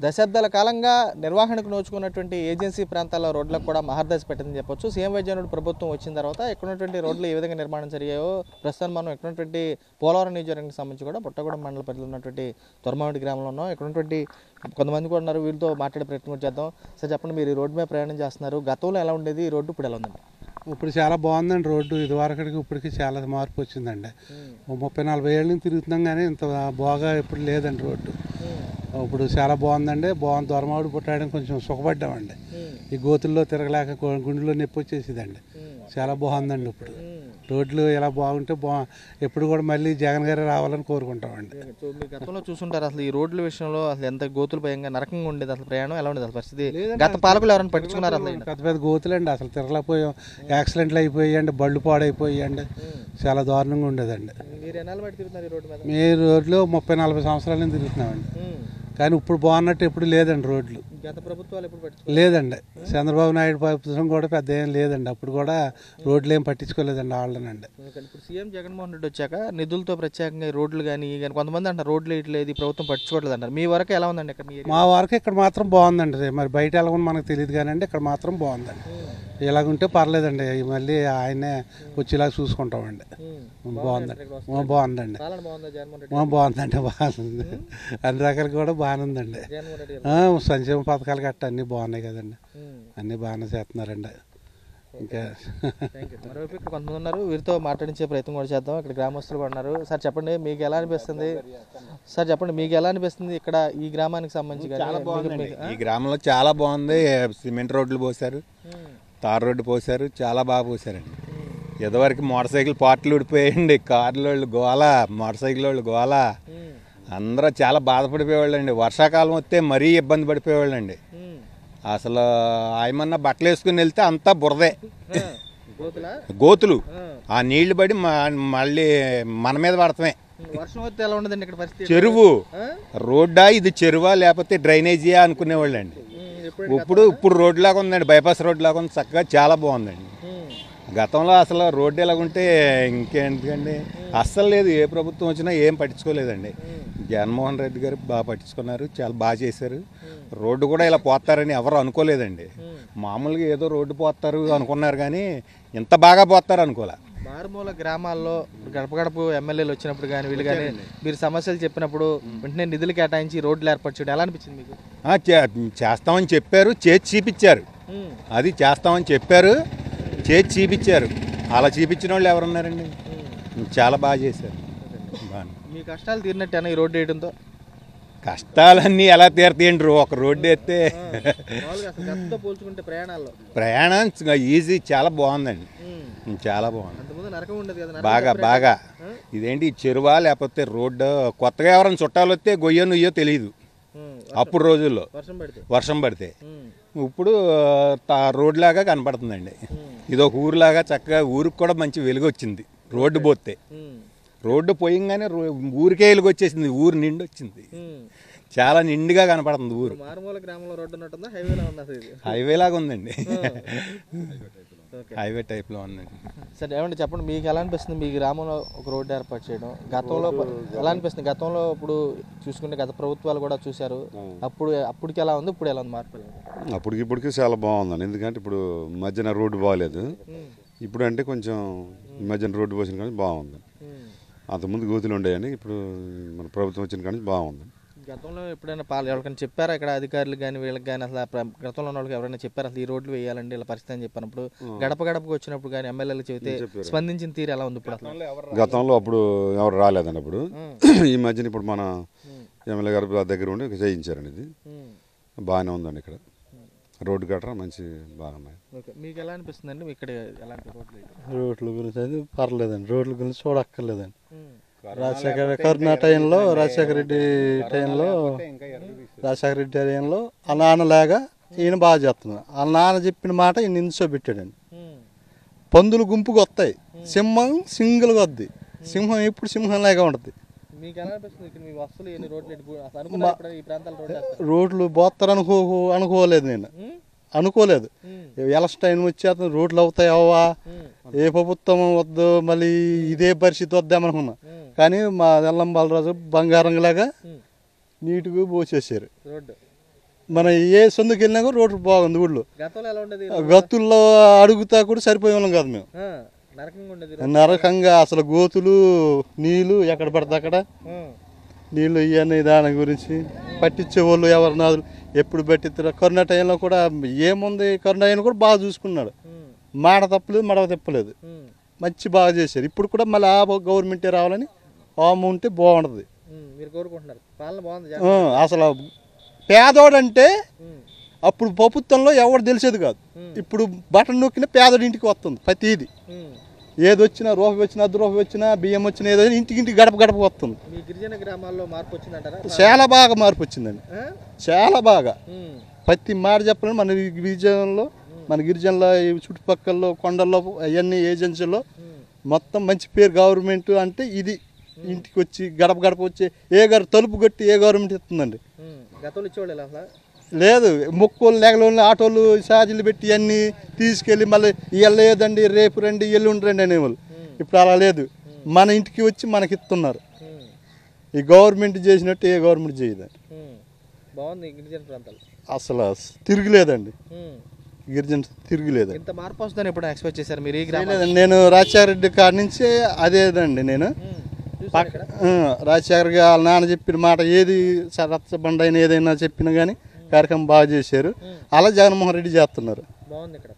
దశాబ్దాల కాలంగా నిర్వహణకు నోచుకున్నటువంటి ఏజెన్సీ ప్రాంతాల రోడ్లకు కూడా మహర్దశ పెట్టిందని చెప్పొచ్చు. సీఎం వైద్యనాథ్ ప్రభుత్వం వచ్చిన తర్వాత ఎక్కడున్నటువంటి రోడ్లు ఏ విధంగా నిర్మాణం జరిగాయో ప్రస్తుతం మనం ఎక్కడున్నటువంటి పోలవరం నియోజకవర్గానికి సంబంధించి కూడా పుట్టగూడెం మండల పరిధిలో ఉన్నటువంటి తొర్మామిడి గ్రామంలో ఉన్నాం. ఎక్కడున్నటువంటి కొంతమంది కూడా ఉన్నారు, వీళ్ళతో మాట్లాడే ప్రయత్నం చేద్దాం. సార్ చెప్పండి, మీరు ఈ రోడ్డు మీద ప్రయాణం చేస్తున్నారు, గతంలో ఎలా ఉండేది, ఈ రోడ్డు ఇప్పుడు ఎలా ఉందండి? ఇప్పుడు చాలా బాగుందండి రోడ్డు. ఇదివరకటికి ఇప్పటికి చాలా మార్పు వచ్చిందండి. 30-40 ఏళ్ళ నుంచి తిరుగుతున్నాం కానీ ఇంత బాగా ఇప్పుడు లేదండి రోడ్డు. ఇప్పుడు చాలా బాగుందండి. దొరమావిడి పుట్టాడని కొంచెం సుఖపడ్డామండి. ఈ గోతుల్లో తిరగలేక గుండెలో నొప్పి వచ్చేసిందండి. చాలా బాగుందండి ఇప్పుడు రోడ్లు. ఎలా బాగుంటే ఎప్పుడు కూడా మళ్ళీ జగన్ గారే రావాలని కోరుకుంటామండి. గతంలో చూసుంటారు, అసలు ఈ రోడ్ల విషయంలో అసలు ఎంత గోతులు భయంగా నరకంగా ఉండేది, అసలు ప్రయాణం ఎలా ఉండేది, అసలు పరిస్థితి గత పాలకులు ఎవరైనా పట్టించుకున్నారు? అసలు పెద్ద పెద్ద గోతులు అండి, అసలు తిరగలేకపోయాం. యాక్సిడెంట్లు అయిపోయాయండి, బళ్ళు పాడైపోయాయండి. చాలా దారుణంగా ఉండేదండి. మీరు ఎన్నాళ్ళు బట్టి తిరుగుతున్నారు ఈ రోడ్డు మీద? మీ రోడ్లు 30-40 సంవత్సరాల నుంచి తిరుగుతున్నామండి. కానీ ఇప్పుడు బాగున్నట్టు ఎప్పుడు లేదండి రోడ్లు. గత ప్రభుత్వాలు ఎప్పుడు లేదండి. చంద్రబాబు నాయుడు ప్రభుత్వం కూడా పెద్ద ఏం లేదండి. అప్పుడు కూడా రోడ్లు ఏం పట్టించుకోలేదండి వాళ్ళనండి. ఇప్పుడు సీఎం జగన్మోహన్ రెడ్డి వచ్చాక నిధులతో ప్రత్యేకంగా రోడ్లు కానీ కొంతమంది అంటారు రోడ్లు ఇట్లేదు, ప్రభుత్వం పట్టించుకోవట్లేదు అంటారు. మీ వరకు ఎలా ఉందండి ఇక్కడ? మా వరకు ఇక్కడ మాత్రం బాగుందండి. మరి బయట ఎలా ఉందో మనకు తెలియదు కానీ ఇక్కడ మాత్రం బాగుందండి. ఇలాగుంటే పర్లేదండి, మళ్ళీ ఆయనే వచ్చేలాగా చూసుకుంటామండి. బాగుందండి. బాగుందండి. బాగుంది. అన్ని రకాలు కూడా బాగానే ఉందండి. సంక్షేమ పథకాలు గట్ట అన్నీ బాగున్నాయి కదండి. అన్నీ బాగానే చేస్తున్నారండి. ఇంకా కొంతమంది ఉన్నారు, వీరితో మాట్లాడించే ప్రయత్నం కూడా చేద్దాం. ఇక్కడ గ్రామస్తులు కూడా ఉన్నారు. సార్ చెప్పండి, మీకు ఎలా అనిపిస్తుంది? సార్ చెప్పండి, మీకు ఎలా అనిపిస్తుంది ఇక్కడ ఈ గ్రామానికి సంబంధించి? చాలా బాగుంది. ఈ గ్రామంలో చాలా బాగుంది. సిమెంట్ రోడ్లు పోసారు, తార్ రోడ్డు పోసారు, చాలా బాగా పోసారండి. ఎదవరకు మోటార్ సైకిల్ పార్ట్లు ఊడిపోయాయండి. కార్ల వాళ్ళు గోల, మోటార్ సైకిల్ వాళ్ళు గోల, అందరూ చాలా బాధపడిపోయేవాళ్ళు అండి. వర్షాకాలం వస్తే మరీ ఇబ్బంది పడిపోయేవాళ్ళు అండి. అసలు ఆయమన్నా బట్టలు వేసుకుని వెళ్తే అంతా బురదే, గోతులు. ఆ నీళ్లు పడి మళ్ళీ మన మీద పడతామే. చెరువు రోడ్డా, ఇది చెరువా లేకపోతే డ్రైనేజీయా అనుకునేవాళ్ళు అండి. ఇప్పుడు రోడ్ లాగా ఉందండి, బైపాస్ రోడ్ లాగా ఉంది, చక్కగా చాలా బాగుందండి. గతంలో అసలు రోడ్డు ఎలాగుంటే ఇంకేంటికండి, అస్సలు లేదు. ఏ ప్రభుత్వం వచ్చినా ఏం పట్టించుకోలేదండి. జగన్మోహన్ రెడ్డి గారు బాగా పట్టించుకున్నారు, చాలా బాగా చేశారు. రోడ్డు కూడా ఇలా పోతారని ఎవరు అనుకోలేదండి. మామూలుగా ఏదో రోడ్డు పోతారు అనుకున్నారు కానీ ఇంత బాగా పోతారు అనుకోలే. మారుమూల గ్రామాల్లో గడప గడప ఎమ్మెల్యేలు వచ్చినప్పుడు కానీ వీళ్ళు కానీ మీరు సమస్యలు చెప్పినప్పుడు వెంటనే నిధులు కేటాయించి రోడ్లు ఏర్పాటు చేయడం ఎలా అనిపించింది మీకు? చేస్తామని చెప్పారు, చేసి చూపించారు. అది చేస్తామని చెప్పారు, చేసి చూపించారు. అలా చూపించిన వాళ్ళు ఎవరున్నారండి? చాలా బాగా చేశారు. మీ కష్టాలు తీరినట్టేనా ఈ రోడ్డు వేయడంతో? కష్టాలన్నీ ఎలా తీరుతాయండి? ఒక రోడ్డు వేస్తే పోల్చుకుంటే ప్రయాణం ఈజీ, చాలా బాగుందండి. చాలా బాగుంది. బాగా ఇదేంటి చెరువా లేకపోతే రోడ్డు? కొత్తగా ఎవరైనా చుట్టాలు వస్తే గొయ్యో నుయ్యో తెలియదు అప్పుడు రోజుల్లో, వర్షం పడితే. ఇప్పుడు రోడ్ లాగా కనపడుతుందండి. ఇది ఒక ఊరులాగా చక్కగా, ఊరికి కూడా మంచి వెలుగు వచ్చింది రోడ్డు పోతే. రోడ్డు పోయింగానే ఊరికే వెలుగు వచ్చేసింది, ఊరు నిండి వచ్చింది, చాలా నిండుగా కనపడుతుంది ఊరు. హైవే లాగా ఉందండి, హైవే టైప్లో ఉందండి. సరే ఏమంటే చెప్పండి, మీకు ఎలా అనిపిస్తుంది మీ గ్రామంలో ఒక రోడ్డు ఏర్పాటు చేయడం? గతంలో ఎలా అనిపిస్తుంది? గతంలో ఇప్పుడు చూసుకుంటే గత ప్రభుత్వాలు కూడా చూశారు, అప్పటికి ఎలా ఉంది, ఇప్పుడు ఎలా ఉంది మార్పు? ఇప్పటికి చాలా బాగుందండి. ఎందుకంటే ఇప్పుడు మధ్యన రోడ్డు బాగాలేదు, ఇప్పుడు అంటే కొంచెం మధ్యన రోడ్డు పోసిన కానీ బాగుంది. అంతకుముందు గోతులు ఉండేయని, ఇప్పుడు మన ప్రభుత్వం వచ్చిన కానీ బాగుంది. గతంలో ఎప్పుడైనా ఎవరికైనా చెప్పారా ఇక్కడ అధికారులు కానీ వీళ్ళకి కానీ? అసలు గతంలో ఉన్న వాళ్ళకి ఎవరైనా చెప్పారు అసలు ఈ రోడ్లు వేయాలండి ఇలా పరిస్థితి అని చెప్పినప్పుడు? గడప గడపకు వచ్చినప్పుడు కానీ ఎమ్మెల్యేలు చెబితే స్పందించిన తీరు ఎలా ఉంది ఇప్పుడు? గతంలో అప్పుడు ఎవరు రాలేదండి. అప్పుడు ఈ మధ్యన ఇప్పుడు మన ఎమ్మెల్యే గారి దగ్గర ఉండి చేయించారండి. ఇది బాగానే ఉందండి. ఇక్కడ రోడ్డు గట్రా మంచి బాగున్నాయి. మీకు ఎలా అనిపిస్తుందండి ఇక్కడ ఎలాంటి రోడ్ల గురించి అయితే పర్లేదండి. రోడ్ల గురించి చూడక్కర్లేదండి. కరోనా టైంలో రాజశేఖర రెడ్డి టైంలో ఆ నాన్నలాగా ఈయన బాగా చేస్తున్నాడు. ఆ నాన్న చెప్పిన మాట ఈయన నిల్చోబెట్టాడండి. పందులు గుంపుగా వస్తాయి, సింహం సింగిల్గా వద్ది. సింహం ఎప్పుడు సింహంలాగా ఉంటుంది. రోడ్లు పోతారు అనుకోలేదు, నేను అనుకోలేదు. ఎలక్షన్ టైం వచ్చేత రోడ్లు అవుతాయి అవ్వా, ఏ ప్రభుత్వం వద్దు, మళ్ళీ ఇదే పరిస్థితి వద్దామనుకున్నా. కానీ మా ఎల్లం బాలరాజు బంగారంలాగా నీట్గా పోసేసారు. మన ఏ సొందుకు వెళ్ళినా కూడా రోడ్డు బాగుంది ఊళ్ళో. గతంలో ఎలా ఉండేది? గతుల్లో అడుగుతా కూడా సరిపోయే వాళ్ళం కాదు మేము. నరకంగా ఉండేది. నరకంగా అసలు గోతులు నీళ్ళు ఎక్కడ పడితే అక్కడ నీళ్ళు ఇవన్నీ దాని గురించి పట్టించేవాళ్ళు ఎవరు నాదులు ఎప్పుడు పట్టిస్తారు. కరోనా టైంలో కూడా ఏముంది, కరోనా టైంలో కూడా బాగా చూసుకున్నాడు. మాట తప్పలేదు, మడవ తిప్పలేదు, మంచి బాగా చేశారు. ఇప్పుడు కూడా మళ్ళీ ఆ గవర్నమెంటే రావాలని ఆమె ఉంటే బాగుంటుంది. మీరు కోరుకుంటున్నారు, పాలన బాగుంది. అసలు పేదోడంటే అప్పుడు ప్రభుత్వంలో ఎవరు తెలిసేది కాదు. ఇప్పుడు బటన్ నొక్కిన పేదోడి ఇంటికి వస్తుంది ప్రతిది. ఏది వచ్చినా, రూపాయి వచ్చినా, అర్ధ రూపాయి వచ్చినా, బియ్యం వచ్చినా, ఏదో ఇంటికి గడప గడప వస్తుంది. మీ గిరిజన గ్రామాల్లో మార్పు వచ్చిందంటారా? చాలా బాగా మార్పు వచ్చిందండి, చాలా బాగా. ప్రతి మాట చెప్పాలని మన గిరిజనంలో, మన గిరిజనుల చుట్టుపక్కల కొండల్లో అవన్నీ ఏజెన్సీల్లో మొత్తం మంచి పేరు. గవర్నమెంట్ అంటే ఇది ఇంటికి వచ్చి గడప గడప వచ్చి తలుపు కొట్టి ఏ గవర్నమెంట్ ఇస్తుందండి. గతంలో ఇచ్చేవాళ్ళు అసలు లేదు. మొక్కోళ్ళు లేకలోళ్ళు ఆటోలు ఛార్జీలు పెట్టి అన్నీ తీసుకెళ్ళి మళ్ళీ ఇవాళ లేదండి రేపు రండి ఎల్లుండి రండి అనేవాళ్ళు. ఇప్పుడు అలా లేదు, మన ఇంటికి వచ్చి మనకి ఇస్తున్నారు. ఈ గవర్నమెంట్ చేసినట్టు ఏ గవర్నమెంట్ చేయదండి. బాగుంది గిరిజన ప్రాంతాలు, అసలు తిరుగులేదండి. గిరిజన తిరుగులేదు. ఇంత మార్పు వస్తుందని ఎప్పుడు ఎక్స్పెక్ట్ చేశారు మీరు? ఈ గ్రామం నేను రాజశేఖర రెడ్డి కాడి నుంచి అదేదండి. నేను రాజశేఖర్ వాళ్ళ నాన్న చెప్పిన మాట ఏది రచ్చబండ అయినా ఏదైనా చెప్పినా కానీ కార్యక్రమం బాగా చేశారు. అలా జగన్మోహన్ రెడ్డి చేస్తున్నారు. బాగుంది ఇక్కడ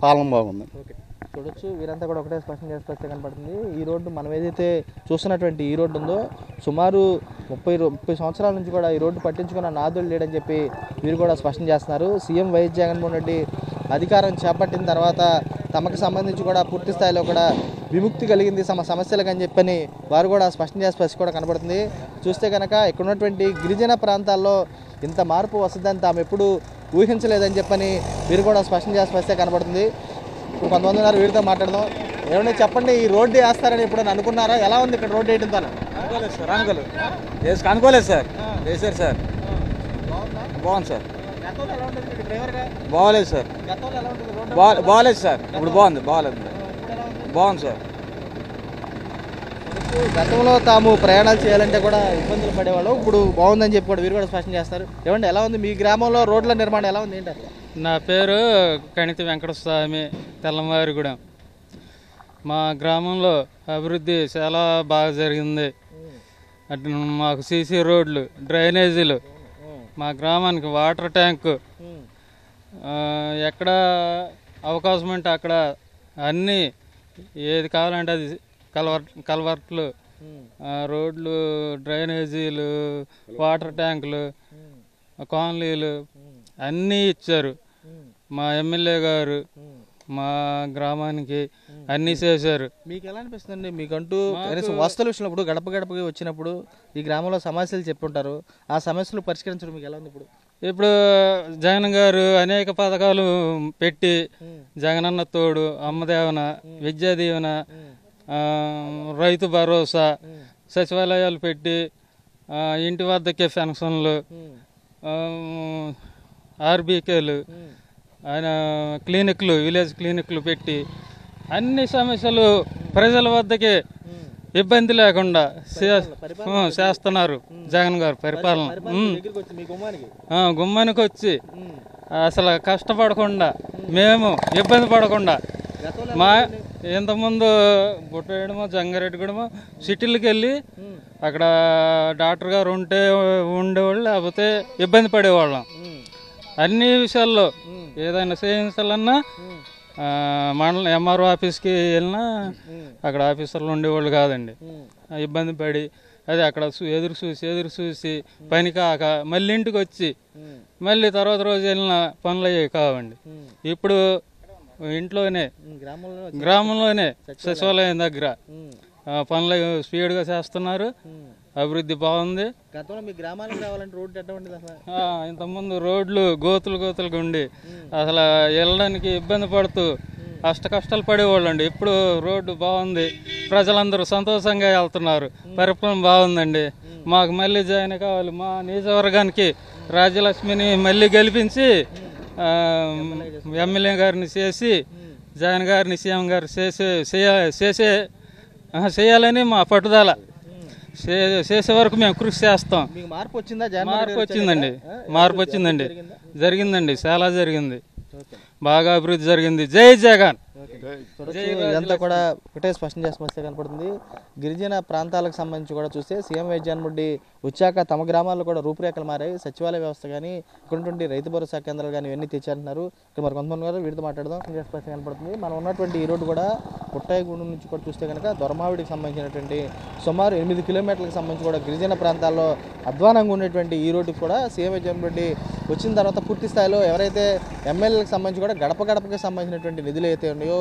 పాలన బాగుంది. ఓకే, చూడొచ్చు వీరంతా కూడా ఒకటే స్పష్టం చేస్తే కనపడుతుంది. ఈ రోడ్డు మనం ఏదైతే చూస్తున్నటువంటి ఈ రోడ్డు ఉందో సుమారు 30 సంవత్సరాల నుంచి కూడా ఈ రోడ్డు పట్టించుకున్న నాదులు లేడని చెప్పి వీరు కూడా స్పష్టం చేస్తున్నారు. సీఎం వైఎస్ జగన్మోహన్ రెడ్డి అధికారం చేపట్టిన తర్వాత తమకు సంబంధించి కూడా పూర్తి స్థాయిలో కూడా విముక్తి కలిగింది సమస్యలకు అని చెప్పని వారు కూడా స్పష్టం చేసి కూడా కనబడుతుంది. చూస్తే కనుక ఇక్కడ ఉన్నటువంటి గిరిజన ప్రాంతాల్లో ఇంత మార్పు వస్తుందని తాము ఎప్పుడు ఊహించలేదని చెప్పని వీరు కూడా స్పష్టం చేసి కనబడుతుంది. ఇప్పుడు కొంతమంది ఉన్నారు, వీరితో మాట్లాడదాం. ఏమన్నా చెప్పండి, ఈ రోడ్డు వేస్తారని ఇప్పుడు అనుకున్నారా? ఎలా ఉంది ఇక్కడ రోడ్డు వేయడం? అనుకోలేదు సార్, అనుకోలేదు సార్, వేసారు సార్. బాగుంది సార్. బాగోలేదు సార్, బాగోలేదు సార్. ఇప్పుడు బాగుంది, బాగుంది సార్. గతంలో తాము ప్రయాణాలు చేయాలంటే కూడా ఇబ్బందులు పడేవాళ్ళు, ఇప్పుడు బాగుందని చెప్పి కూడా వీరు కూడా స్పష్టం చేస్తారు. ఏమంటే ఎలా ఉంది మీ గ్రామంలో రోడ్ల నిర్మాణం ఎలా ఉంది ఏంటి అసలు? నా పేరు కణితి వెంకటస్వామి, తెల్లమారిగూడెం. మా గ్రామంలో అభివృద్ధి చాలా బాగా జరిగింది. అటు మాకు సీసీ రోడ్లు, డ్రైనేజీలు, మా గ్రామానికి వాటర్ ట్యాంకు, ఎక్కడ అవకాశం ఉంటే అక్కడ అన్నీ ఏది కావాలంటే అది కల్వర్ట్లు, రోడ్లు, డ్రైనేజీలు, వాటర్ ట్యాంకులు, కాలనీలు అన్నీ ఇచ్చారు. మా ఎమ్మెల్యే గారు మా గ్రామానికి అన్నీ చేశారు. మీకు ఎలా అనిపిస్తుంది? మీకంటూ కనీసం వస్తువుల విషయంలో ఇప్పుడు గడప గడపకి వచ్చినప్పుడు ఈ గ్రామంలో సమస్యలు చెప్పి ఉంటారు, ఆ సమస్యలు పరిష్కరించడం మీకు ఎలా ఉంది? ఇప్పుడు జగన్ గారు అనేక పథకాలు పెట్టి, జగనన్న తోడు, అమ్మదేవన, విద్యా దీవెన, రైతు భరోసా, సచివాలయాలు పెట్టి ఇంటి వద్దకే పెన్షన్లు, ఆర్బీకేలు, ఆయన క్లినిక్లు, విలేజ్ క్లినిక్లు పెట్టి అన్ని సమస్యలు ప్రజల వద్దకే ఇబ్బంది లేకుండా చేస్తున్నారు జగన్ గారు పరిపాలన. గుమ్మానికి వచ్చి అసలు కష్టపడకుండా, మేము ఇబ్బంది పడకుండా, మా ఇంతకుముందు బుట్టేయడమో జంగారెడ్డిగూడెమో సిటీలకు వెళ్ళి అక్కడ డాక్టర్ గారు ఉండేవాళ్ళు, లేకపోతే ఇబ్బంది పడేవాళ్ళం. అన్ని విషయాల్లో ఏదైనా చేయించాలన్నా మండలం ఎంఆర్ఓ ఆఫీస్కి వెళ్ళినా అక్కడ ఆఫీసర్లు ఉండేవాళ్ళు కాదండి. ఇబ్బంది పడి అది అక్కడ ఎదురు చూసి పని కాక మళ్ళీ ఇంటికి వచ్చి మళ్ళీ తర్వాత రోజు వెళ్ళిన పనులు అయ్యేవి కావండి. ఇప్పుడు ఇంట్లోనే గ్రామంలోనే సచివాలయం దగ్గర పనులు స్పీడ్గా చేస్తున్నారు. అభివృద్ధి బాగుంది. ఇంతకుముందు రోడ్లు గోతులుగా ఉండి అసలు వెళ్ళడానికి ఇబ్బంది పడుతూ కష్టాలు పడేవాళ్ళు అండి. ఇప్పుడు రోడ్డు బాగుంది, ప్రజలందరూ సంతోషంగా వెళ్తున్నారు. పరిపాలన బాగుందండి. మాకు మళ్ళీ జగన్ కావాలి. మా నియోజకవర్గానికి రాజ్యలక్ష్మిని మళ్ళీ గెలిపించి ఎమ్మెల్యే గారిని చేసి జగన్ గారిని సీఎం గారు చేయాలని మా పట్టుదల. చేసే వరకు మేము కృషి చేస్తాం. మీకు మార్పు వచ్చిందా? జగన్ మార్పు వచ్చిందండి, మార్పు వచ్చిందండి, జరిగిందండి, చాలా జరిగింది, బాగా అభివృద్ధి జరిగింది. జై జగన్. ఇదంతా కూడా ఒకటే స్పష్టం చేసిన సమస్య కనపడుతుంది. గిరిజన ప్రాంతాలకు సంబంధించి కూడా చూస్తే సీఎం వైఎస్ జగన్మోహన్ వచ్చాక తమ గ్రామాల్లో కూడా రూపురేఖలు మారాయి. సచివాలయ వ్యవస్థ కానీ, ఇక్కడ రైతు భరోసా కేంద్రాలు కానీ ఇవన్నీ తెచ్చారంటున్నారు. ఇక్కడ మరి కొంతమంది గారు వీటితో మాట్లాడదాం. స్పష్టం కనపడుతుంది. మనం ఉన్నటువంటి ఈ రోడ్డు కూడా పుట్టాయిగూడెం నుంచి కూడా చూస్తే కనుక దొరమావిడికి సంబంధించినటువంటి సుమారు 8 కిలోమీటర్లకు సంబంధించి కూడా గిరిజన ప్రాంతాల్లో అధ్వానంగా ఉండేటువంటి ఈ రోడ్డుకి కూడా సీఎం వైఎస్ జగన్మోహన్ వచ్చిన తర్వాత పూర్తి స్థాయిలో ఎవరైతే ఎమ్మెల్యేలకు సంబంధించి కూడా గడప గడపకి సంబంధించినటువంటి నిధులు అయితే ఉన్నాయో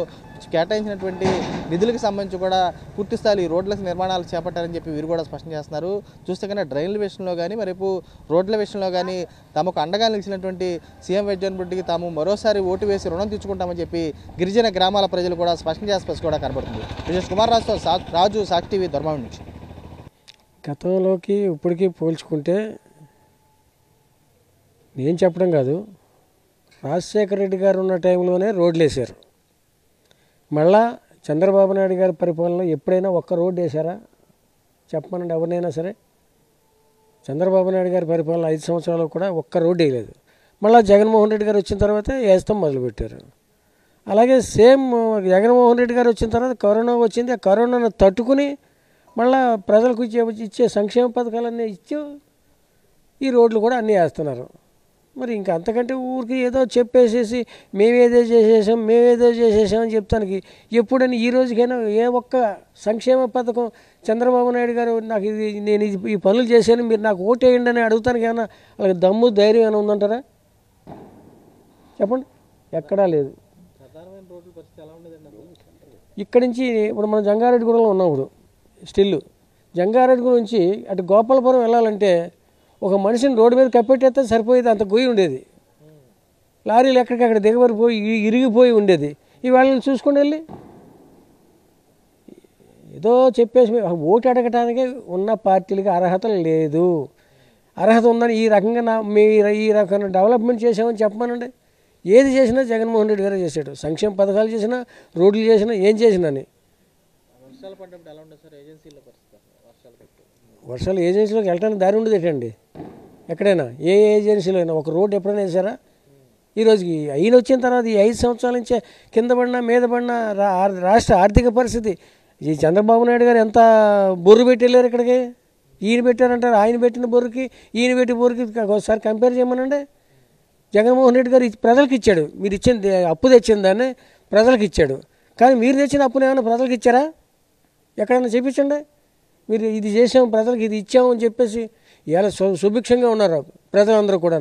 కేటాయించినటువంటి నిధులకు సంబంధించి కూడా పూర్తి స్థాయిలో ఈ రోడ్ల నిర్మాణాలు చేపట్టారని చెప్పి వీరు కూడా స్పష్టం చేస్తున్నారు. చూస్తే కన్నా డ్రైన్ల విషయంలో కానీ మరేపు రోడ్ల విషయంలో కానీ తమకు అండగా నిలిచినటువంటి సీఎం వైఎస్ జగన్మోహన్ తాము మరోసారి ఓటు వేసి రుణం తెచ్చుకుంటామని చెప్పి గిరిజన గ్రామాల ప్రజలు కూడా స్పష్టం చేసి కూడా కనబడుతుంది. విజయ్ కుమార్ రాజు సాక్షి టీవీ ధర్మం నుంచి. గతంలోకి ఇప్పటికీ పోల్చుకుంటే నేను చెప్పడం కాదు, రాజశేఖర రెడ్డి గారు ఉన్న టైంలోనే రోడ్లు వేశారు. మళ్ళా చంద్రబాబు నాయుడు గారి పరిపాలనలో ఎప్పుడైనా ఒక్క రోడ్డు వేశారా చెప్పమనండి ఎవరినైనా సరే. చంద్రబాబు నాయుడు గారి పరిపాలన 5 సంవత్సరాలు కూడా ఒక్క రోడ్డు వేయలేదు. మళ్ళీ జగన్మోహన్ రెడ్డి గారు వచ్చిన తర్వాత వేస్తాం మొదలుపెట్టారు. అలాగే సేమ్ జగన్మోహన్ రెడ్డి గారు వచ్చిన తర్వాత కరోనా వచ్చింది. ఆ కరోనాను తట్టుకుని మళ్ళీ ప్రజలకు ఇచ్చే సంక్షేమ పథకాలన్నీ ఇచ్చి ఈ రోడ్లు కూడా అన్నీ వేస్తున్నారు. మరి ఇంకా అంతకంటే ఊరికి ఏదో చెప్పేసేసి మేమేదో చేసేసాం అని చెప్తానికి ఎప్పుడని ఈ రోజుకైనా ఏ ఒక్క సంక్షేమ పథకం చంద్రబాబు నాయుడు గారు నాకు నేను ఈ పనులు చేశాను మీరు నాకు ఓటేయండి అని అడుగుతానికి ఏమైనా వాళ్ళకి దమ్ము ధైర్యం ఏమైనా ఉందంటారా చెప్పండి? ఎక్కడా లేదు. ఇక్కడి నుంచి ఇప్పుడు మనం జంగారెడ్డిగూడెంలో ఉన్నాం. స్టిల్ జంగారెడ్డిగూడెం నుంచి అటు గోపాలపురం వెళ్ళాలంటే ఒక మనిషిని రోడ్డు మీద కప్పెట్టేస్తే సరిపోయేది, అంత గొయ్యి ఉండేది. లారీలు ఎక్కడికక్కడ దిగబడిపోయి ఇరిగిపోయి ఉండేది. ఇవాళ చూసుకుని వెళ్ళి ఏదో చెప్పేసి ఓటు అడగటానికి ఉన్న పార్టీలకి అర్హత లేదు. అర్హత ఉందని ఈ రకంగా ఈ రకమైన డెవలప్మెంట్ చేసామని చెప్పమనండి. ఏది చేసినా జగన్మోహన్ రెడ్డి గారే చేశాడు. సంక్షేమ పథకాలు చేసినా, రోడ్లు చేసినా, ఏం చేసినా. వర్షాలు ఏజెన్సీలోకి వెళ్ళడానికి దారి ఉండదు ఏంటండి? ఎక్కడైనా ఏ ఏజెన్సీలో అయినా ఒక రోడ్డు ఎప్పుడైనా వేసారా? ఈరోజుకి ఈయన వచ్చిన తర్వాత ఈ 5 సంవత్సరాల నుంచే కింద పడినా మీద పడినా రాష్ట్ర ఆర్థిక పరిస్థితి ఈ చంద్రబాబు నాయుడు గారు ఎంత బొర్రు పెట్టి వెళ్ళారు ఇక్కడికి. ఈయన పెట్టారంటారు, ఆయన పెట్టిన బొర్రుకి ఈయన పెట్టి బొర్రుకి ఒకసారి కంపేర్ చేయమనండి. జగన్మోహన్ రెడ్డి గారు ప్రజలకు ఇచ్చాడు. మీరు ఇచ్చింది అప్పు తెచ్చిన దాన్ని ప్రజలకు ఇచ్చాడు. కానీ మీరు తెచ్చిన అప్పుని ఏమైనా ప్రజలకు ఇచ్చారా? ఎక్కడైనా చూపించండి. మీరు ఇది చేసాము ప్రజలకు ఇది ఇచ్చాము అని చెప్పేసి ఇలా సుభిక్షంగా ఉన్నారు ప్రజలందరూ కూడా.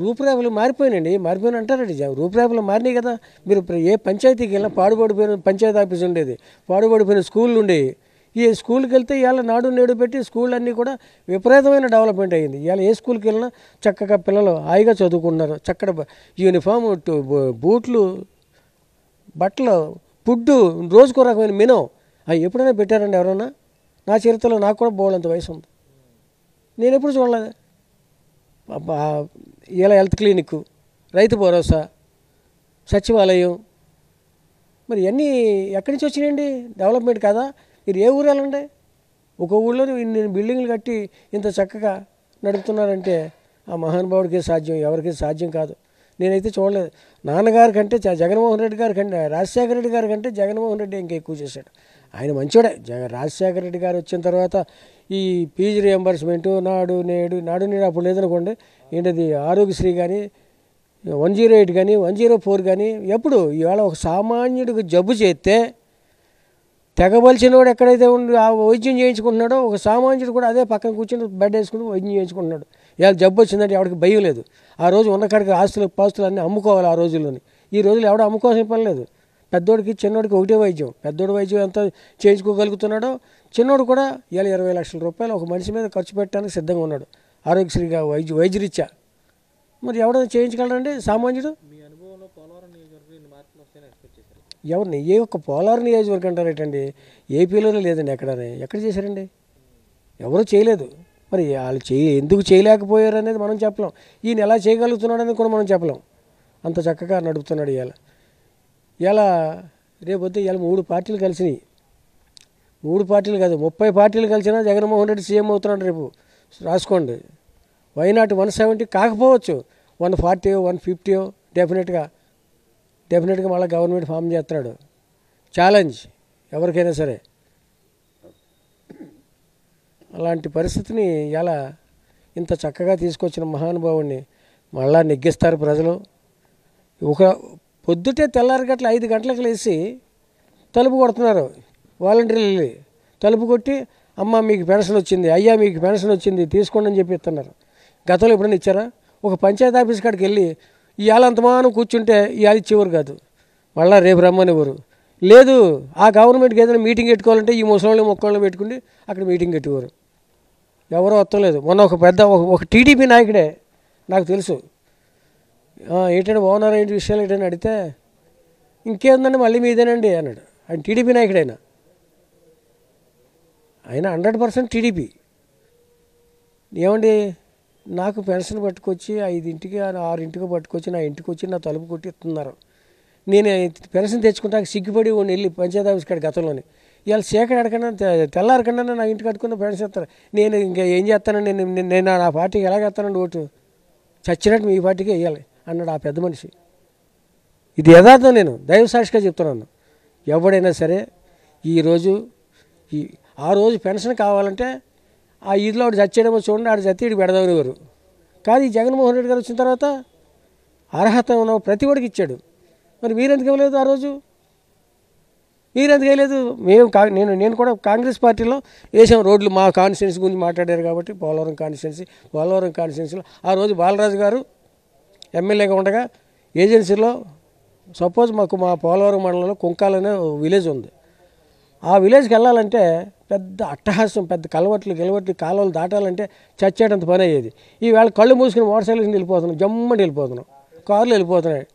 రూపురేఖలు మారిపోయినండి, మారిపోయిన అంటారండి. రూపురేఖలు మారినాయి కదా. మీరు ఏ పంచాయతీకి వెళ్ళినా పాడుపడిపోయిన పంచాయతీ ఆఫీస్ ఉండేది, పాడుపడిపోయిన స్కూళ్ళు ఉండేవి. ఈ స్కూల్కి వెళ్తే ఇవాళ నాడు నేడు పెట్టి స్కూల్ అన్నీ కూడా విపరీతమైన డెవలప్మెంట్ అయ్యింది. ఇవాళ ఏ స్కూల్కి వెళ్ళినా చక్కగా పిల్లలు హాయిగా చదువుకుంటున్నారు. చక్కగా యూనిఫామ్, బూట్లు, బట్టలు, ఫుడ్డు, రోజుకో రకమైన మెనూ అవి ఎప్పుడైనా పెట్టారండి ఎవరన్నా? నా చరిత్రలో నాకు కూడా బోలంత వయసు ఉంది, నేను ఎప్పుడు చూడలేదు. ఇలా హెల్త్ క్లినిక్, రైతు భరోసా, సచివాలయం, మరి ఇవన్నీ ఎక్కడి నుంచి వచ్చినాయండి? డెవలప్మెంట్ కదా. మీరు ఏ ఊరు వెళ్ళండి, ఒక ఊళ్ళో ఇన్ని బిల్డింగ్లు కట్టి ఇంత చక్కగా నడుపుతున్నారంటే ఆ మహానుభావుడికి సాధ్యం, ఎవరికి సాధ్యం కాదు. నేనైతే చూడలేదు. నాన్నగారి కంటే జగన్మోహన్ రెడ్డి గారి కంటే, రాజశేఖర రెడ్డి గారి కంటే జగన్మోహన్ రెడ్డి ఇంకా ఎక్కువ చేశాడు. ఆయన మంచోడే. రాజశేఖర రెడ్డి గారు వచ్చిన తర్వాత ఈ ఫీజు రియంబర్స్మెంటు, నాడు నేడు అప్పుడు లేదనుకోండి, ఏంటది ఆరోగ్యశ్రీ కానీ, 108 కానీ, 104 కానీ, ఎప్పుడు ఇవాళ ఒక సామాన్యుడికి జబ్బు చేస్తే తెగబలిచినోడు ఎక్కడైతే ఉండి ఆ వైద్యం చేయించుకుంటున్నాడో ఒక సామాన్యుడు కూడా అదే పక్కన కూర్చొని బెడ్ వేసుకుని వైద్యం చేయించుకుంటున్నాడు. ఇవాళ జబ్బు వచ్చిందంటే ఎవరికి భయం లేదు. ఆ రోజు ఉన్న కాడికి పాస్తులు అన్నీ అమ్ముకోవాలి. ఆ రోజుల్లోని ఈ రోజులు ఎవడో అమ్ముకోవాల్సిన పని లేదు. పెద్దోడికి చిన్నోడికి ఒకటే వైద్యం. పెద్దోడి వైద్యం ఎంత చేయించుకోగలుగుతున్నాడో చిన్నోడు కూడా ఇవాళ 20 లక్షల రూపాయలు ఒక మనిషి మీద ఖర్చు పెట్టడానికి సిద్ధంగా ఉన్నాడు ఆరోగ్యశ్రీగా వైద్యరీత్యా. మరి ఎవడైనా చేయించగలరండి సామాన్యుడు? ఎవరిని ఏ ఒక్క పోలార్ నియోజకవర్గం అంటారేటండి? ఏపీలోనే లేదండి, ఎక్కడ చేశారండి? ఎవరూ చేయలేదు. మరి వాళ్ళు ఎందుకు చేయలేకపోయారు అనేది మనం చెప్పలేం. ఈయన ఎలా చేయగలుగుతున్నాడు అనేది కూడా మనం చెప్పలేం. అంత చక్కగా నడుపుతున్నాడు. ఇలా రేపొద్దు 3 పార్టీలు కలిసినాయి. 3 పార్టీలు కాదు 30 పార్టీలు కలిసినా జగన్మోహన్ రెడ్డి సీఎం అవుతున్నాడు రేపు. రాసుకోండి. వైనాట్ 170 కాకపోవచ్చు, 140 150 డెఫినెట్గా మళ్ళీ గవర్నమెంట్ ఫామ్ చేస్తున్నాడు. ఛాలెంజ్ ఎవరికైనా సరే. అలాంటి పరిస్థితిని ఎలా ఇంత చక్కగా తీసుకొచ్చిన మహానుభావుడిని మళ్ళా నెగ్గిస్తారు ప్రజలు. ఒక పొద్దుటే తెల్లారి గట్ల 5 గంటలకు లేచి తలుపు కొడుతున్నారు వాలంటీర్లు. తలుపు కొట్టి అమ్మ మీకు పెన్షన్ వచ్చింది, అయ్యా మీకు పెన్షన్ వచ్చింది తీసుకోండి అని చెప్పి ఇస్తున్నారు. గతంలో ఎప్పుడైనా ఇచ్చారా? ఒక పంచాయతీ ఆఫీస్ కాడికి వెళ్ళి ఇవాళ అంతమానం కూర్చుంటే ఇవాళ ఇచ్చేవారు కాదు, మళ్ళీ రేపు రమ్మనేవారు. లేదు ఆ గవర్నమెంట్కి ఏదైనా మీటింగ్ పెట్టుకోవాలంటే ఈ ముసలి మొక్కళ్ళు పెట్టుకుని అక్కడ మీటింగ్ పెట్టేవారు. ఎవరో వస్తలేదు. మొన్న ఒక టీడీపీ నాయకుడే నాకు తెలుసు, ఏంటంటే బాగున్నారా ఏంటి విషయాలు ఏంటని అడిగితే ఇంకేందండి మళ్ళీ మీదేనండి అన్నాడు. ఆయన టీడీపీ నాయకుడైనా, ఆయన 100% టీడీపీ. ఏమండి నాకు పెన్షన్ పట్టుకొచ్చి 5ంటికి 6ంటికి పట్టుకొచ్చి నా ఇంటికి వచ్చి నా తలుపు కొట్టి ఇస్తున్నారు. నేను పెన్షన్ తెచ్చుకుంటానికి సిగ్గుపడి వెళ్ళి పంచాయతీ ఆఫీస్ కాడ గతంలోని ఇవాళ చీకటి అడగకుండా తెల్లారకుండా నా ఇంటికి కట్టుకున్న పెన్షన్ ఇస్తారు. నేను ఇంకా ఏం చేస్తానండి, నేను నా పార్టీకి ఎలాగేస్తానండి ఓటు, చచ్చినట్టు మీ పార్టీకి వేయాలి అన్నాడు ఆ పెద్ద మనిషి. ఇది యథార్థం, నేను దైవసాక్షిగా చెప్తున్నాను. ఎవడైనా సరే ఈరోజు ఆ రోజు పెన్షన్ కావాలంటే ఆ ఈదులో ఆడు చచ్చేయడమో చూడండి, ఆడు చచ్చి ఇటు పెడదామనేవారు. కానీ ఈ జగన్మోహన్ రెడ్డి గారు వచ్చిన తర్వాత అర్హత ఉన్న ప్రతి ఒడికి ఇచ్చాడు. మరి మీరెందుకు ఇవ్వలేదు ఆ రోజు? మీరెందుకు వేయలేదు? నేను కూడా కాంగ్రెస్ పార్టీలో వేసాం రోడ్లు. మా కాన్స్టిట్యున్సీ గురించి మాట్లాడారు కాబట్టి పోలవరం కాన్స్టిట్యున్సీలో ఆ రోజు బాలరాజు గారు ఎమ్మెల్యేగా ఉండగా ఏజెన్సీలో సపోజ్ మా పోలవరం మండలంలో కుంకాలనే విలేజ్ ఉంది. ఆ విలేజ్కి వెళ్ళాలంటే పెద్ద అట్టహాసం, పెద్ద కలవట్లు కాలువలు దాటాలంటే చచ్చేటంత పని అయ్యేది. ఈవేళ కళ్ళు మూసుకుని మోటార్ సైకిల్స్ వెళ్ళిపోతున్నాం, జమ్మని వెళ్ళిపోతున్నాం, కార్లు వెళ్ళిపోతున్నాయి.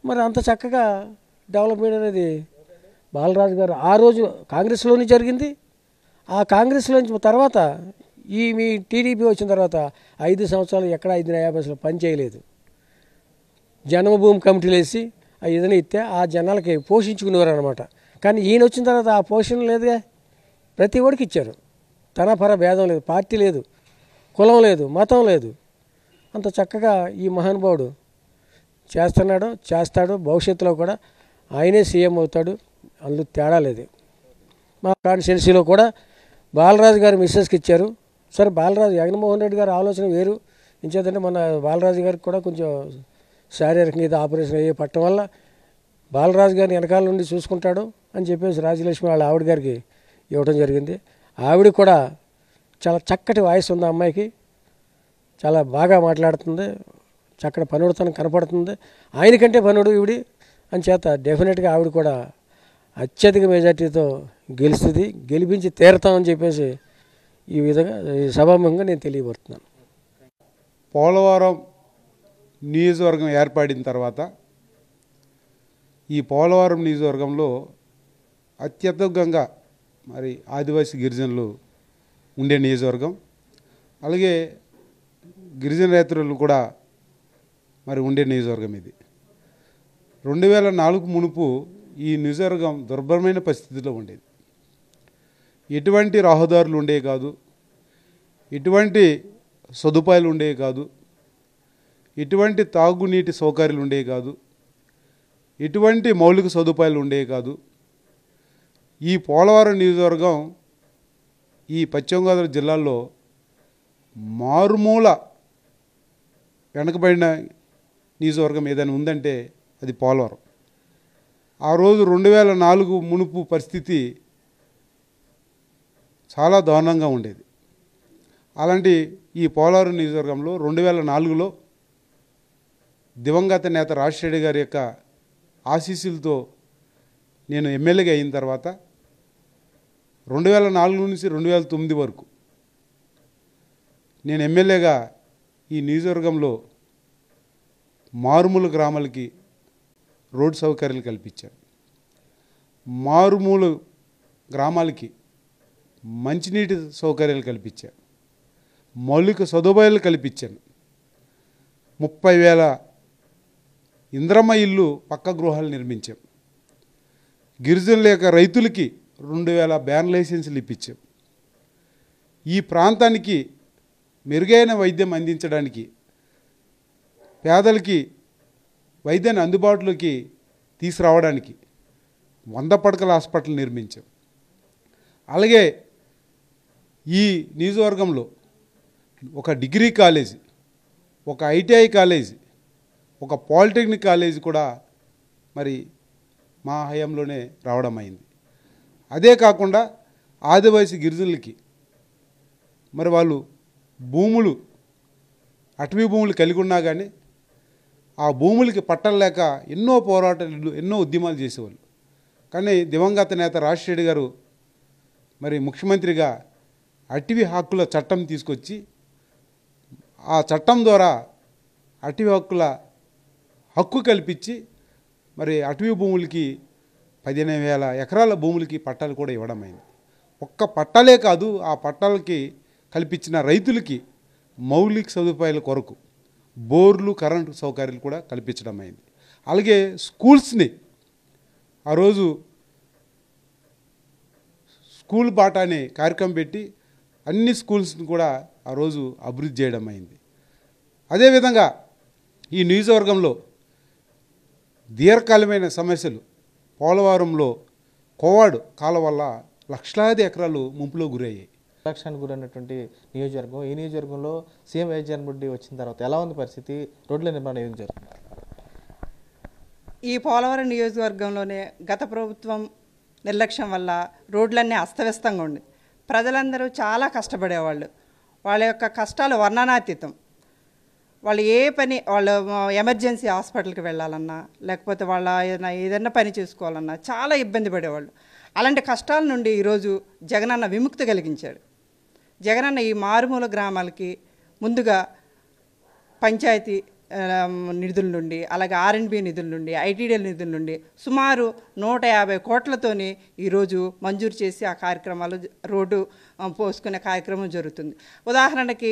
మరి అంత చక్కగా డెవలప్మెంట్ అనేది బాలరాజు గారు ఆ రోజు కాంగ్రెస్లోనే జరిగింది. ఆ కాంగ్రెస్లో నుంచి తర్వాత మీ టీడీపీ వచ్చిన తర్వాత 5 సంవత్సరాలు ఎక్కడ 5 పైసలు పని చేయలేదు. జన్మభూమి కమిటీలు వేసి ఏదైనా ఇస్తే ఆ జనాలకి పోషించుకునేవారు అనమాట. కానీ ఈయన వచ్చిన తర్వాత ఆ పోషణ లేదుగా, ప్రతి ఒడికి ఇచ్చారు. తనపర భేదం లేదు, పార్టీ లేదు, కులం లేదు, మతం లేదు. అంత చక్కగా ఈ మహానుభావుడు చేస్తాడు. భవిష్యత్తులో కూడా ఆయనే సీఎం అవుతాడు, అందులో తేడా లేదు. మా కాన్స్టిట్యున్సీలో కూడా బాలరాజు గారు మిస్సెస్కి ఇచ్చారు. సరే జగన్మోహన్ రెడ్డి గారి ఆలోచన వేరు. ఇంచేతంటే మన బాలరాజు గారికి కూడా కొంచెం శారీరకంగా ఇది ఆపరేషన్ అయ్యే పట్టడం వల్ల బాలరాజు గారిని వెనకాల నుండి చూసుకుంటాడు అని చెప్పేసి రాజలక్ష్మి వాళ్ళ ఆవిడ గారికి ఇవ్వడం జరిగింది. ఆవిడ కూడా చాలా చక్కటి వాయిస్ ఉంది, అమ్మాయికి చాలా బాగా మాట్లాడుతుంది, చక్కటి పనుడుతనం కనపడుతుంది. ఆయనకంటే పనుడు ఈవిడి అని చేత డెఫినెట్గా ఆవిడ కూడా అత్యధిక మెజార్టీతో గెలుస్తుంది, గెలిపించి తీరతామని చెప్పేసి ఈ విధంగా సభాముఖంగా నేను తెలియబడుతున్నాను. పోలవరం నియోజకవర్గం ఏర్పడిన తర్వాత ఈ పోలవరం నియోజకవర్గంలో అత్యధికంగా మరి ఆదివాసీ గిరిజనులు ఉండే నియోజకవర్గం, అలాగే గిరిజన రైతులు కూడా మరి ఉండే నియోజకవర్గం ఇది. 2004 మునుపు ఈ నియోజకవర్గం దుర్భరమైన పరిస్థితిలో ఉండేది. ఎటువంటి రహదారులు ఉండేవి కాదు, ఎటువంటి సదుపాయాలు ఉండేవి కాదు, ఎటువంటి తాగునీటి సౌకర్యాలు ఉండేవి కాదు, ఎటువంటి మౌలిక సదుపాయాలు ఉండేవి కాదు. ఈ పోలవరం నియోజకవర్గం ఈ పశ్చిమ గోదావరి జిల్లాలో మారుమూల వెనకబడిన నియోజకవర్గం ఏదైనా ఉందంటే అది పోలవరం. ఆ రోజు 2004 మునుపు పరిస్థితి చాలా దారుణంగా ఉండేది. అలాంటి ఈ పోలవరం నియోజకవర్గంలో 2004లో దివంగత నేత రాజశేఖర్ గారి యొక్క ఆశీస్సులతో నేను ఎమ్మెల్యేగా అయిన తర్వాత 2004 నుంచి 2009 వరకు నేను ఎమ్మెల్యేగా ఈ నియోజకవర్గంలో మారుమూల గ్రామాలకి రోడ్ సౌకర్యాలు కల్పించాను. మారుమూల గ్రామాలకి మంచినీటి సౌకర్యాలు కల్పించాను, మౌలిక సదుపాయాలు కల్పించాను. 30,000 ఇంద్రమ్మ ఇల్లు పక్క గృహాలు నిర్మించాం. గిరిజనుల యొక్క రైతులకి 2000 బ్యాన్ లైసెన్సులు ఇప్పించాం. ఈ ప్రాంతానికి మెరుగైన వైద్యం అందించడానికి, పేదలకి వైద్యాన్ని అందుబాటులోకి తీసుకురావడానికి 100 పడకల హాస్పిటల్ నిర్మించాం. అలాగే ఈ నియోజకవర్గంలో ఒక డిగ్రీ కాలేజీ, ఒక ఐటీఐ కాలేజీ, ఒక పాలిటెక్నిక్ కాలేజీ కూడా మరి మా హయాంలోనే రావడం అయింది. అదే కాకుండా ఆదివాసీ గిరిజనులకి మరి వాళ్ళు భూములు, అటవీ భూములు కలిగి ఉన్నా కానీ ఆ భూములకి పట్టలు లేక ఎన్నో పోరాటాలు, ఎన్నో ఉద్యమాలు చేసేవాళ్ళు. కానీ దివంగత నేత రాజశేఖర్ గారు మరి ముఖ్యమంత్రిగా అటవీ హక్కుల చట్టం తీసుకొచ్చి ఆ చట్టం ద్వారా అటవీ హక్కు కల్పించి మరి అటవీ భూములకి 15,000 ఎకరాల భూములకి పట్టాలు కూడా ఇవ్వడం అయింది. ఒక్క పట్టాలే కాదు, ఆ పట్టాలకి కల్పించిన రైతులకి మౌలిక సదుపాయాల కొరకు బోర్లు, కరెంటు సౌకర్యాలు కూడా కల్పించడం అయింది. అలాగే స్కూల్స్ని ఆ రోజు స్కూల్ బాట అనే కార్యక్రమం పెట్టి అన్ని స్కూల్స్ని కూడా ఆ రోజు అభివృద్ధి చేయడం అయింది. అదేవిధంగా ఈ నియోజకవర్గంలో దీర్ఘకాలమైన సమస్యలు, పోలవరంలో కోవాడు కాలం వల్ల లక్షలాది ఎకరాలు ముంపులో గురయ్యాయి. నిర్లక్ష్యానికి గురైనటువంటి నియోజకవర్గం, ఈ నియోజకవర్గంలో సీఎం వైఎస్ జగన్మోహన్ వచ్చిన తర్వాత ఎలా ఉంది పరిస్థితి? రోడ్ల నిర్మాణం ఏం జరుగుతుంది? ఈ పోలవరం నియోజకవర్గంలోనే గత ప్రభుత్వం నిర్లక్ష్యం వల్ల రోడ్లన్నీ అస్తవ్యస్తంగా ఉంది. ప్రజలందరూ చాలా కష్టపడేవాళ్ళు. వాళ్ళ యొక్క కష్టాలు వర్ణనాతీతం. వాళ్ళు ఏ పని, వాళ్ళు ఎమర్జెన్సీ హాస్పిటల్కి వెళ్ళాలన్నా, లేకపోతే వాళ్ళ ఏదైనా పని చేసుకోవాలన్నా చాలా ఇబ్బంది పడేవాళ్ళు. అలాంటి కష్టాల నుండి ఈరోజు జగనన్న విముక్తి కలిగించాడు. జగనన్న ఈ మారుమూల గ్రామాలకి ముందుగా పంచాయతీ నిధుల నుండి, అలాగే R&B నిధుల నుండి, ITDL నిధుల నుండి సుమారు 150 కోట్లతోని ఈరోజు మంజూరు చేసి ఆ కార్యక్రమాలు, రోడ్డు పోసుకునే కార్యక్రమం జరుగుతుంది. ఉదాహరణకి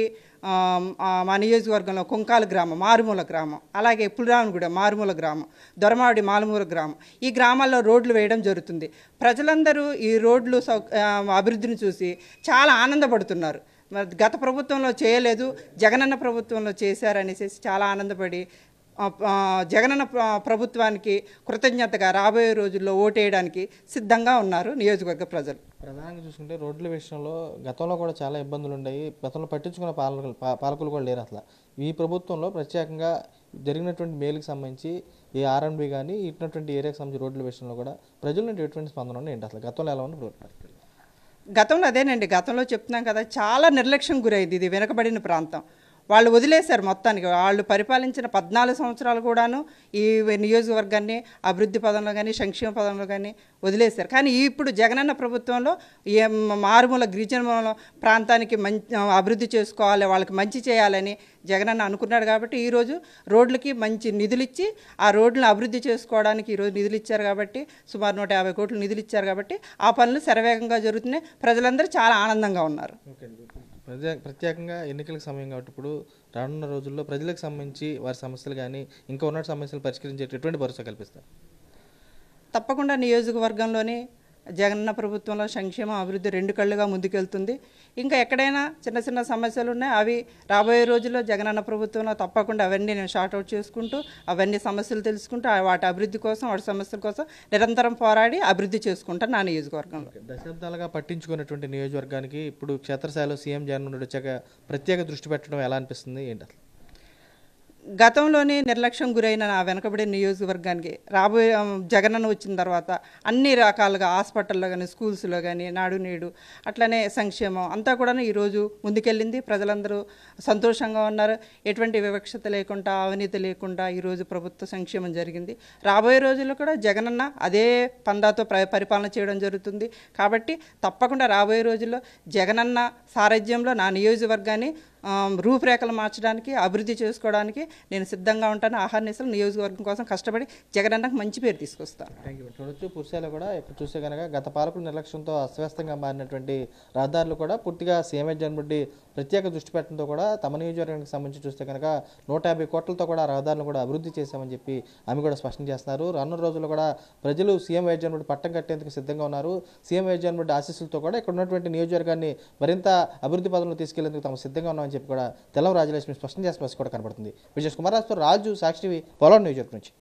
మా నియోజకవర్గంలో కుంకాల గ్రామం మారుమూల గ్రామం, అలాగే పులిరామగూడ మారుమూల గ్రామం, దొరమావిడి మారుమూల గ్రామం, ఈ గ్రామాల్లో రోడ్లు వేయడం జరుగుతుంది. ప్రజలందరూ ఈ రోడ్లు అభివృద్ధిని చూసి చాలా ఆనందపడుతున్నారు. గత ప్రభుత్వంలో చేయలేదు, జగనన్న ప్రభుత్వంలో చేశారనేసి చాలా ఆనందపడి జగనన్న ప్రభుత్వానికి కృతజ్ఞతగా రాబోయే రోజుల్లో ఓటేయడానికి సిద్ధంగా ఉన్నారు నియోజకవర్గ ప్రజలు. ప్రధానంగా చూసుకుంటే రోడ్ల విషయంలో గతంలో కూడా చాలా ఇబ్బందులు ఉన్నాయి. గతంలో పట్టించుకున్న పాలకులు కూడా లేరు. అసలు ఈ ప్రభుత్వంలో ప్రత్యేకంగా జరిగినటువంటి మేలుకి సంబంధించి ఈ R&B కానీ ఇటువంటి ఏరియాకి సంబంధించి రోడ్ల విషయంలో కూడా ప్రజల నుండి ఎటువంటి స్పందన ఉన్నాయి ఏంటి? అసలు గతంలో ఎలా ఉంది రోడ్డు పరిస్థితి? గతంలో అదేనండి, గతంలో చెప్తున్నాం కదా, చాలా నిర్లక్ష్యం గురైంది. ఇది వెనుకబడిన ప్రాంతం. వాళ్ళు వదిలేశారు మొత్తానికి. వాళ్ళు పరిపాలించిన 14 సంవత్సరాలు కూడాను ఈ నియోజకవర్గాన్ని అభివృద్ధి పదంలో కానీ సంక్షేమ పదంలో కానీ వదిలేశారు. కానీ ఇప్పుడు జగనన్న ప్రభుత్వంలో మారుమూల గిరిజన ప్రాంతానికి అభివృద్ధి చేసుకోవాలి, వాళ్ళకి మంచి చేయాలని జగనన్న అనుకున్నాడు. కాబట్టి ఈరోజు రోడ్లకి మంచి నిధులు ఇచ్చి ఆ రోడ్లను అభివృద్ధి చేసుకోవడానికి ఈరోజు నిధులు ఇచ్చారు. కాబట్టి సుమారు 150 కోట్లు నిధులు ఇచ్చారు. కాబట్టి ఆ పనులు శరవేగంగా జరుగుతున్నాయి. ప్రజలందరూ చాలా ఆనందంగా ఉన్నారు. ప్రత్యేకంగా ఎన్నికల సమయం కాబట్టి ఇప్పుడు రానున్న రోజుల్లో ప్రజలకు సంబంధించి వారి సమస్యలు కానీ ఇంకా ఉన్న సమస్యలు పరిష్కరించేటటువంటి భరోసా కల్పిస్తారు. తప్పకుండా నియోజకవర్గంలోని జగనన్న ప్రభుత్వంలో సంక్షేమ అభివృద్ధి 2 కళ్ళుగా ముందుకెళ్తుంది. ఇంకా ఎక్కడైనా చిన్న చిన్న సమస్యలు ఉన్నాయి, అవి రాబోయే రోజుల్లో జగనన్న ప్రభుత్వంలో తప్పకుండా అవన్నీ నేను షార్ట్అవుట్ చేసుకుంటూ అవన్నీ సమస్యలు తెలుసుకుంటూ వాటి అభివృద్ధి కోసం, వాటి సమస్యల కోసం నిరంతరం పోరాడి అభివృద్ధి చేసుకుంటాను నా నియోజకవర్గంలో. దశాబ్దాలుగా పట్టించుకున్నటువంటి నియోజకవర్గానికి ఇప్పుడు క్షేత్రస్థాయిలో సీఎం జగన్మోహన్ వచ్చాక ప్రత్యేక దృష్టి పెట్టడం ఎలా అనిపిస్తుంది ఏంటి? అసలు గతంలోనే నిర్లక్ష్యం గురైన నా వెనకబడే నియోజకవర్గానికి రాబోయే జగనన్న వచ్చిన తర్వాత అన్ని రకాలుగా హాస్పిటల్లో కానీ, స్కూల్స్లో కానీ, నాడు నేడు అట్లనే సంక్షేమం అంతా కూడా ఈరోజు ముందుకెళ్ళింది. ప్రజలందరూ సంతోషంగా ఉన్నారు. ఎటువంటి వివక్షత లేకుండా, అవినీతి లేకుండా ఈరోజు ప్రభుత్వ సంక్షేమం జరిగింది. రాబోయే రోజుల్లో కూడా జగనన్న అదే పందాతో పరిపాలన చేయడం జరుగుతుంది. కాబట్టి తప్పకుండా రాబోయే రోజుల్లో జగనన్న సారథ్యంలో నా నియోజకవర్గాన్ని రూపురేఖలు మార్చడానికి అభివృద్ధి చేసుకోవడానికి నేను సిద్ధంగా ఉంటాను. ఆహార్నిశలు నియోజకవర్గం కోసం కష్టపడి జగనన్నకు మంచి పేరు తీసుకొస్తాను. Thank you. చూడొచ్చు పురుషాలు కూడా ఇక్కడ చూస్తే కనుక గత పాలకుల నిర్లక్ష్యంతో అస్తవ్యస్తంగా మారినటువంటి రహదారులు కూడా పూర్తిగా సీఎం జగన్ రెడ్డి ప్రత్యేక దృష్టి పెట్టడంతో కూడా తమ నియోజకవర్గానికి సంబంధించి చూస్తే కనుక 150 కోట్లతో కూడా రహదారులను కూడా అభివృద్ధి చేశామని చెప్పి ఆమె కూడా స్పష్టం చేస్తున్నారు. రానున్న రోజుల్లో కూడా ప్రజలు సీఎం జగన్ రెడ్డి పట్టం కట్టేందుకు సిద్ధంగా ఉన్నారు. సీఎం జగన్ రెడ్డి ఆశీస్సులతో కూడా ఇక్కడ ఉన్నటువంటి నియోజకవర్గాన్ని మరింత అభివృద్ధి పదంలో తీసుకెళ్లేందుకు తాము సిద్ధంగా ఉన్నామని చెప్పి కూడా తెల్లం రాజలక్ష్మి స్పష్టం చేసిన పరిస్థితి కూడా కనబడుతుంది. విజయ్ కుమార్ రాజు, సాక్షి టీవీ, పోలవరం నియోజకవర్గం నుంచి.